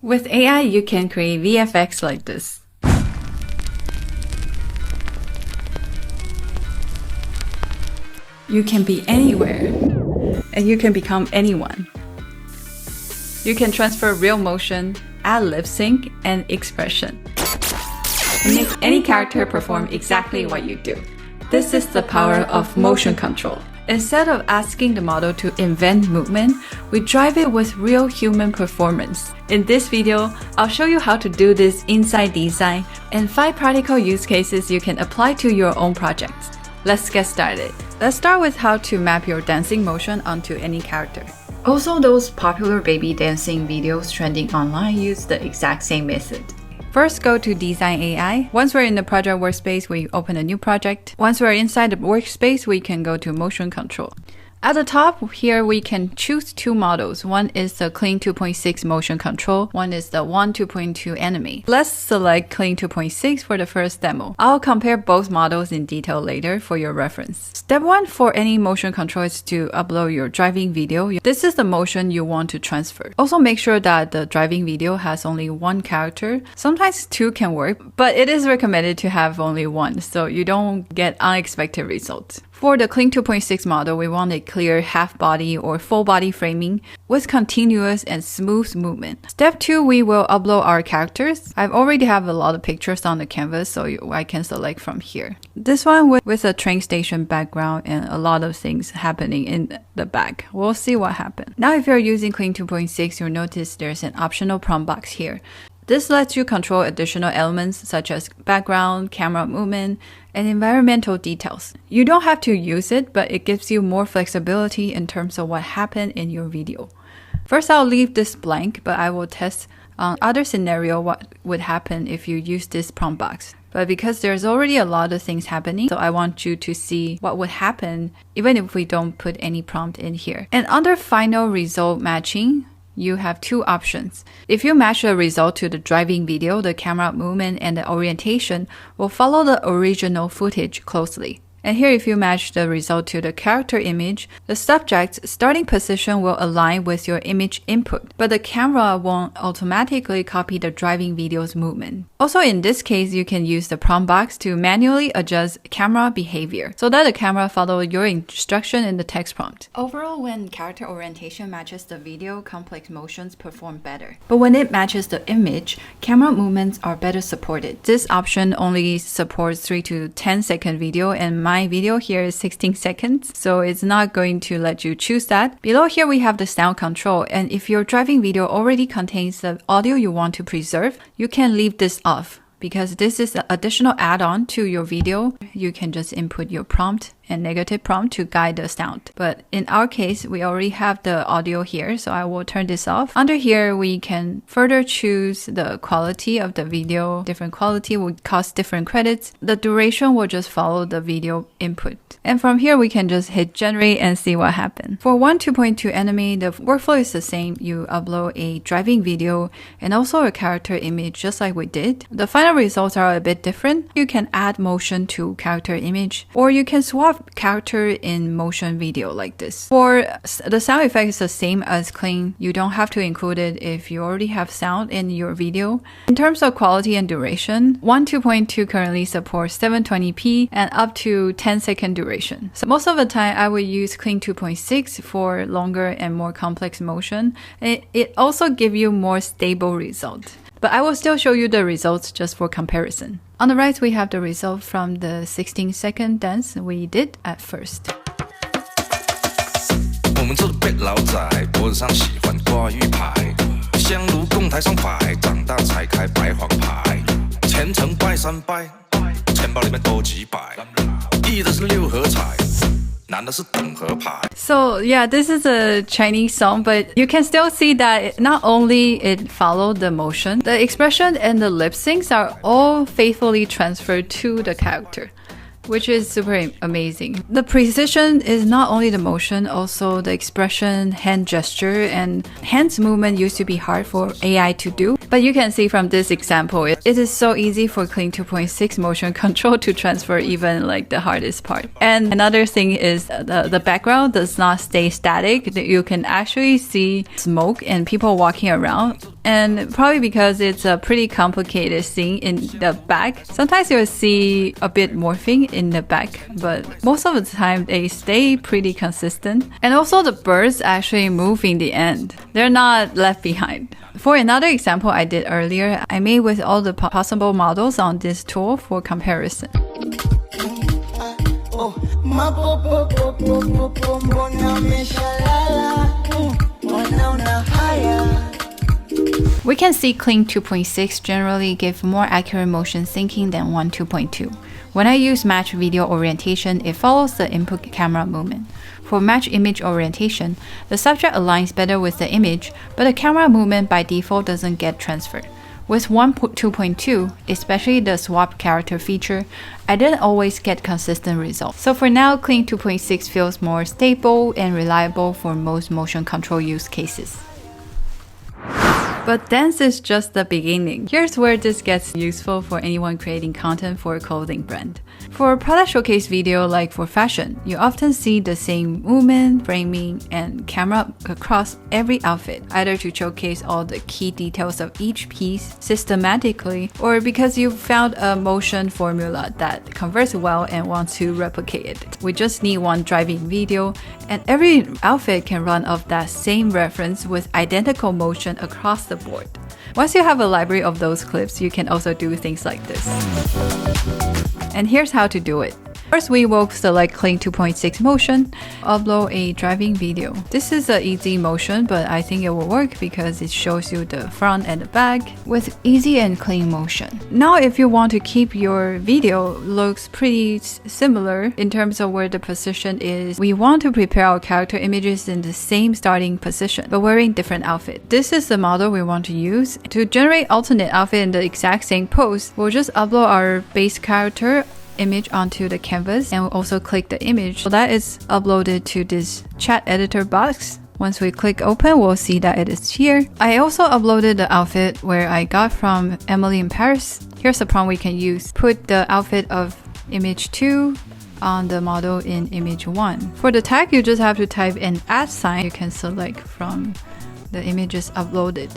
With AI, you can create VFX like this. You can be anywhere, and you can become anyone. You can transfer real motion, add lip sync, and expression, and make any character perform exactly what you do. This is the power of motion control. Instead of asking the model to invent movement, we drive it with real human performance. In this video, I'll show you how to do this inside Dzine and 5 practical use cases you can apply to your own projects. Let's get started. Let's start with how to map your dancing motion onto any character. Also, those popular baby dancing videos trending online use the exact same method. First, go to Dzine AI. Once we're in the project workspace, we open a new project. Once we're inside the workspace, we can go to motion control. At the top here, we can choose 2 models. One is the Kling 2.6 motion control. One is the 2.2 anime. Let's select Kling 2.6 for the first demo. I'll compare both models in detail later for your reference. Step 1 for any motion control is to upload your driving video. This is the motion you want to transfer. Also make sure that the driving video has only 1 character. Sometimes 2 can work, but it is recommended to have only 1 so you don't get unexpected results. For the Kling 2.6 model, we want a clear half-body or full-body framing with continuous and smooth movement. Step 2, we will upload our characters. I already have a lot of pictures on the canvas, so I can select from here. This one with a train station background and a lot of things happening in the back. We'll see what happens. Now, if you're using Kling 2.6, you'll notice there's an optional prompt box here. This lets you control additional elements such as background, camera movement, and environmental details. You don't have to use it, but it gives you more flexibility in terms of what happened in your video. First, I'll leave this blank, but I will test on other scenario what would happen if you use this prompt box. But because there's already a lot of things happening, so I want you to see what would happen even if we don't put any prompt in here. And under final result matching, you have 2 options. If you match the result to the driving video, the camera movement and the orientation will follow the original footage closely. And here, if you match the result to the character image, the subject's starting position will align with your image input, but the camera won't automatically copy the driving video's movement. Also, in this case, you can use the prompt box to manually adjust camera behavior so that the camera follows your instruction in the text prompt. Overall, when character orientation matches the video, complex motions perform better. But when it matches the image, camera movements are better supported. This option only supports 3 to 10 second video, and my video here is 16 seconds, so it's not going to let you choose that. Below here, we have the sound control, and if your driving video already contains the audio you want to preserve, you can leave this off. Because this is an additional add-on to your video, you can just input your prompt and negative prompt to guide the sound. But in our case, we already have the audio here, so I will turn this off. Under here, we can further choose the quality of the video. Different quality will cost different credits. The duration will just follow the video input. And from here, we can just hit generate and see what happened. For 2.2 anime, the workflow is the same. You upload a driving video and also a character image just like we did. The final results are a bit different. You can add motion to character image, or you can swap character in motion video like this. For the sound effect is the same as Kling. You don't have to include it if you already have sound in your video. In terms of quality and duration, 2.2 currently supports 720p and up to 10-second duration. So most of the time, I would use Kling 2.6 for longer and more complex motion. It also gives you more stable result. But I will still show you the results just for comparison. On the right, we have the result from the 16-second dance we did at first. 我们做的背老仔，脖子上喜欢挂玉牌，香炉供台上摆，长大才开白黄牌，虔诚拜三拜，钱包里面多几百，一的是六合彩。 So yeah, this is a Chinese song, but you can still see that not only it followed the motion, the expression and the lip syncs are all faithfully transferred to the character, which is super amazing. The precision is not only the motion, also the expression, hand gesture, and hands movement used to be hard for AI to do. But you can see from this example, it is so easy for Kling 2.6 motion control to transfer even like the hardest part. And another thing is the background does not stay static. You can actually see smoke and people walking around. And probably because it's a pretty complicated scene in the back, sometimes you'll see a bit morphing in the back, but most of the time they stay pretty consistent. And also the birds actually move in the end. They're not left behind. For another example I did earlier, I made with all the possible models on this tool for comparison. We can see Kling 2.6 generally give more accurate motion syncing than 2.2. When I use match video orientation, it follows the input camera movement. For match image orientation, the subject aligns better with the image, but the camera movement by default doesn't get transferred. With 2.2, especially the swap character feature, I didn't always get consistent results. So for now, Kling 2.6 feels more stable and reliable for most motion control use cases. But dance is just the beginning. Here's where this gets useful for anyone creating content for a clothing brand. For a product showcase video like for fashion, you often see the same movement, framing, and camera across every outfit, either to showcase all the key details of each piece systematically, or because you found a motion formula that converts well and want to replicate it. We just need one driving video, and every outfit can run off that same reference with identical motion across the board. Once you have a library of those clips, you can also do things like this. And here's how to do it. First, we will select Kling 2.6 motion, upload a driving video. This is an easy motion, but I think it will work because it shows you the front and the back with easy and clean motion. Now, if you want to keep your video looks pretty similar in terms of where the position is, we want to prepare our character images in the same starting position, but wearing different outfit. This is the model we want to use. To generate alternate outfit in the exact same pose, we'll just upload our base character image onto the canvas and we'll also click the image. So that is uploaded to this chat editor box. Once we click open, we'll see that it is here. I also uploaded the outfit where I got from Emily in Paris. Here's the prompt we can use. Put the outfit of image 2 on the model in image 1. For the tag, you just have to type an @ you can select from the images uploaded.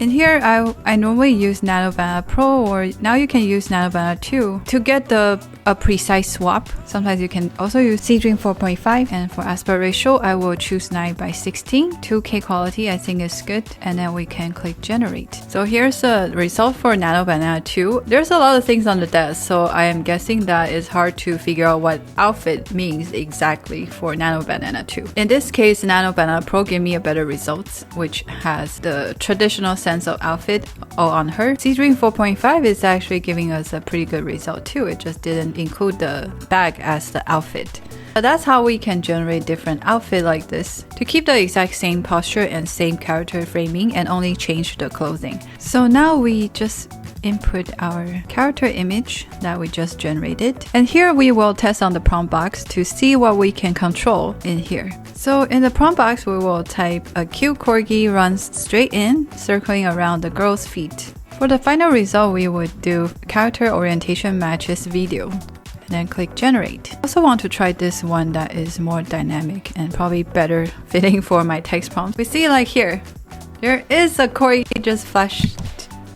In here, I normally use Nano Banana Pro, or now you can use Nano Banana 2 to get a precise swap. Sometimes you can also use Dzine 4.5, and for aspect ratio, I will choose 9:16. 2K quality I think is good, and then we can click generate. So here's the result for Nano Banana 2. There's a lot of things on the desk, so I am guessing that it's hard to figure out what outfit means exactly for Nano Banana 2. In this case, Nano Banana Pro gave me a better result, which has the traditional sense of outfit all on her. Dzine 4.5 is actually giving us a pretty good result too. It just didn't include the bag as the outfit. But that's how we can generate different outfit like this to keep the exact same posture and same character framing and only change the clothing. So now we just input our character image that we just generated. And here we will test on the prompt box to see what we can control in here. So in the prompt box, we will type a cute corgi runs straight in, circling around the girl's feet. For the final result, we would do character orientation matches video. And then click generate. I also want to try this one that is more dynamic and probably better fitting for my text prompt. We see like here, there is a corgi just flashed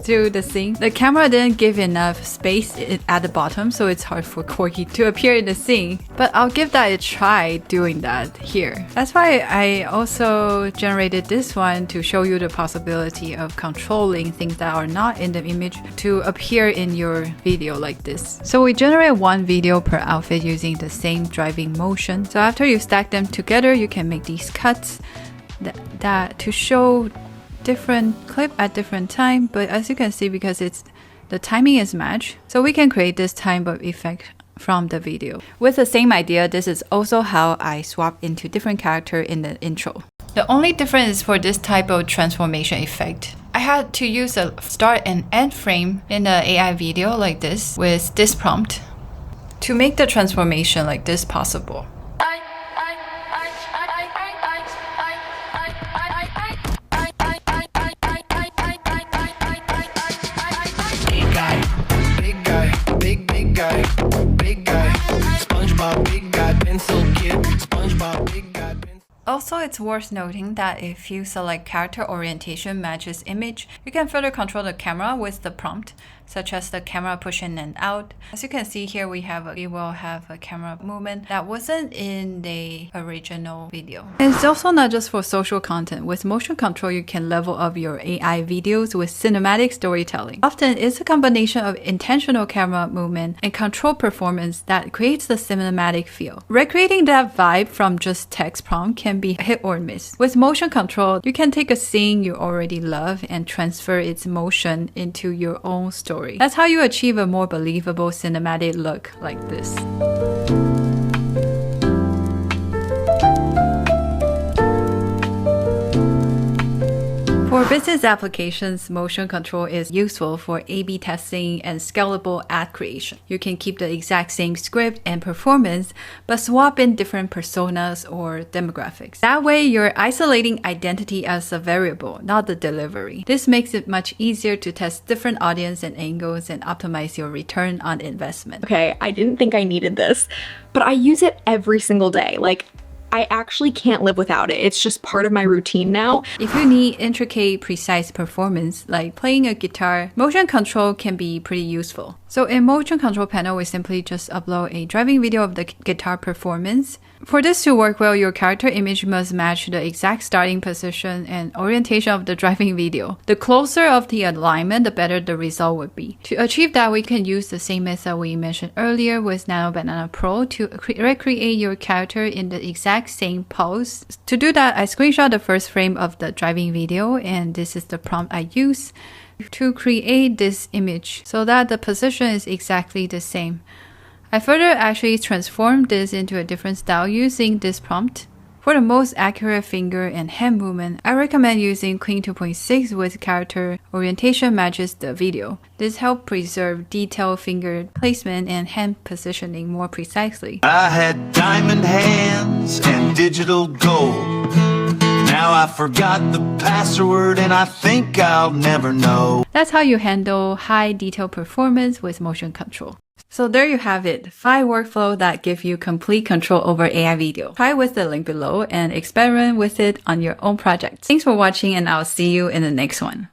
through the scene. The camera didn't give enough space at the bottom, so it's hard for corgi to appear in the scene. But I'll give that a try doing that here. That's why I also generated this one to show you the possibility of controlling things that are not in the image to appear in your video like this. So we generate one video per outfit using the same driving motion. So after you stack them together, you can make these cuts that to show different clip at different time, but as you can see, because the timing is matched, so we can create this type of effect from the video. With the same idea, this is also how I swap into different character in the intro. The only difference is for this type of transformation effect. I had to use a start and end frame in the AI video like this with this prompt to make the transformation like this possible. Also, it's worth noting that if you select character orientation matches image, you can further control the camera with the prompt, such as the camera push in and out. As you can see here, we will have a camera movement that wasn't in the original video. And it's also not just for social content. With motion control, you can level up your AI videos with cinematic storytelling. Often, it's a combination of intentional camera movement and control performance that creates the cinematic feel. Recreating that vibe from just text prompt can be hit or miss. With motion control, you can take a scene you already love and transfer its motion into your own story. That's how you achieve a more believable cinematic look like this. For business applications, motion control is useful for A/B testing and scalable ad creation. You can keep the exact same script and performance, but swap in different personas or demographics. That way, you're isolating identity as a variable, not the delivery. This makes it much easier to test different audience and angles and optimize your return on investment. Okay, I didn't think I needed this, but I use it every single day. I actually can't live without it. It's just part of my routine now. If you need intricate, precise performance, like playing a guitar, motion control can be pretty useful. So in motion control panel, we simply just upload a driving video of the guitar performance. For this to work well, your character image must match the exact starting position and orientation of the driving video. The closer of the alignment, the better the result would be. To achieve that, we can use the same method we mentioned earlier with Nano Banana Pro to recreate your character in the exact same pose. To do that, I screenshot the first frame of the driving video, and this is the prompt I use to create this image so that the position is exactly the same. I further actually transformed this into a different style using this prompt. For the most accurate finger and hand movement, I recommend using Kling 2.6 with character orientation matches the video. This helps preserve detailed finger placement and hand positioning more precisely. I had diamond hands and digital gold. Now I forgot the password and I think I'll never know. That's how you handle high detail performance with motion control. So there you have it, 5 workflows that give you complete control over AI video. Try with the link below and experiment with it on your own projects. Thanks for watching, and I'll see you in the next one.